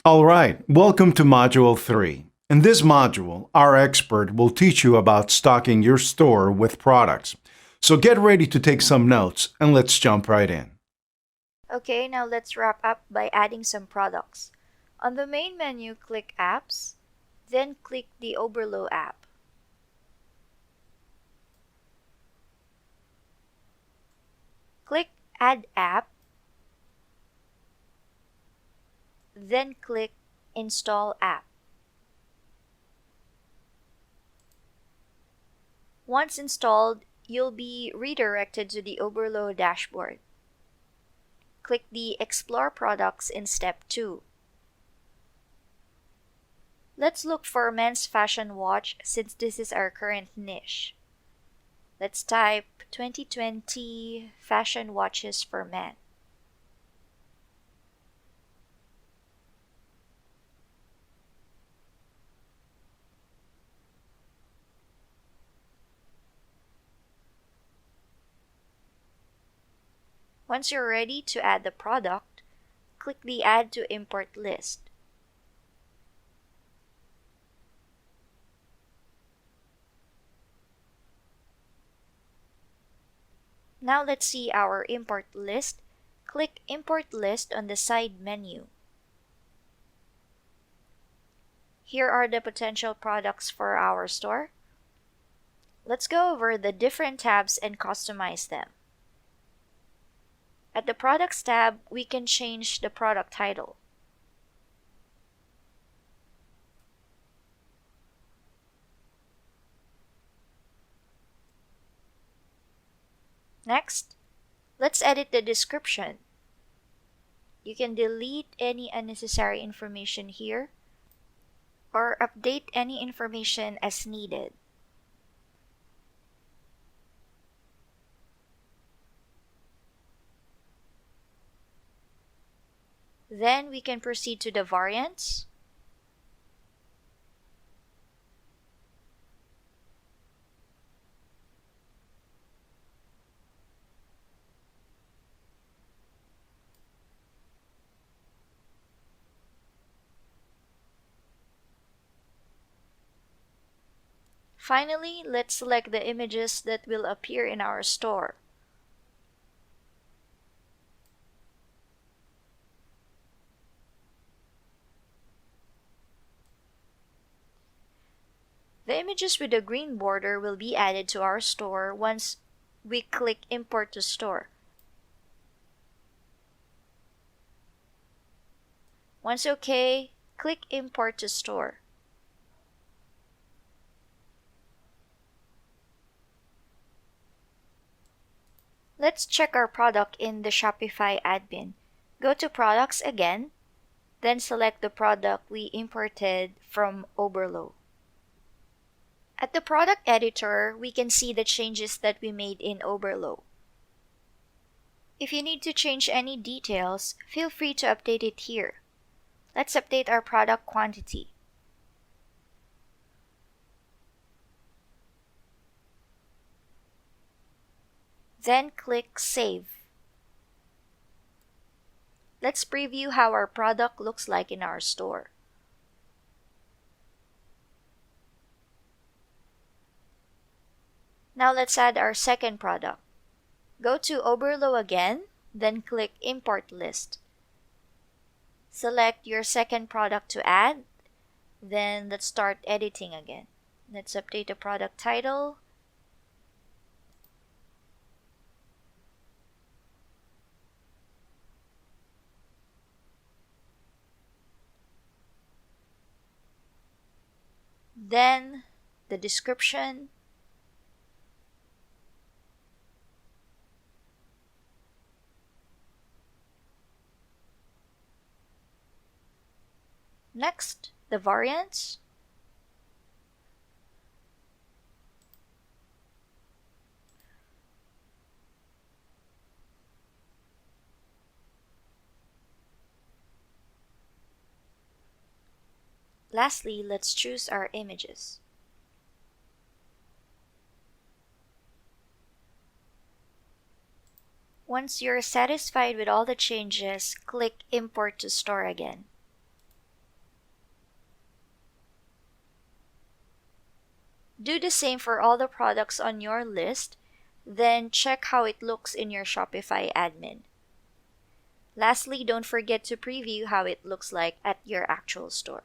All right, welcome to Module 3. In this module, our expert will teach you about stocking your store with products. So get ready to take some notes and let's jump right in. Okay, now let's wrap up by adding some products. On the main menu, click Apps, then click the Oberlo app. Click Add App, then click Install App. Once installed, you'll be redirected to the Oberlo dashboard. Click the Explore Products in Step 2. Let's look for men's fashion watch since this is our current niche. Let's type 2020 fashion watches for men. Once you're ready to add the product, click the Add to Import list. Now let's see our import list. Click Import List on the side menu. Here are the potential products for our store. Let's go over the different tabs and customize them. At the Products tab, we can change the product title. Next, let's edit the description. You can delete any unnecessary information here or update any information as needed. Then we can proceed to the variants. Finally, let's select the images that will appear in our store. The images with the green border will be added to our store once we click Import to Store. Once OK, click Import to Store. Let's check our product in the Shopify admin. Go to Products again, then select the product we imported from Oberlo. At the product editor, we can see the changes that we made in Oberlo. If you need to change any details, feel free to update it here. Let's update our product quantity. Then click Save. Let's preview how our product looks like in our store. Now let's add our second product. Go to Oberlo again, then click Import List. Select your second product to add, then let's start editing again. Let's update the product title. Then the description. Next, the variants. Lastly, let's choose our images. Once you're satisfied with all the changes, click Import to Store again. Do the same for all the products on your list, then check how it looks in your Shopify admin. Lastly, don't forget to preview how it looks like at your actual store.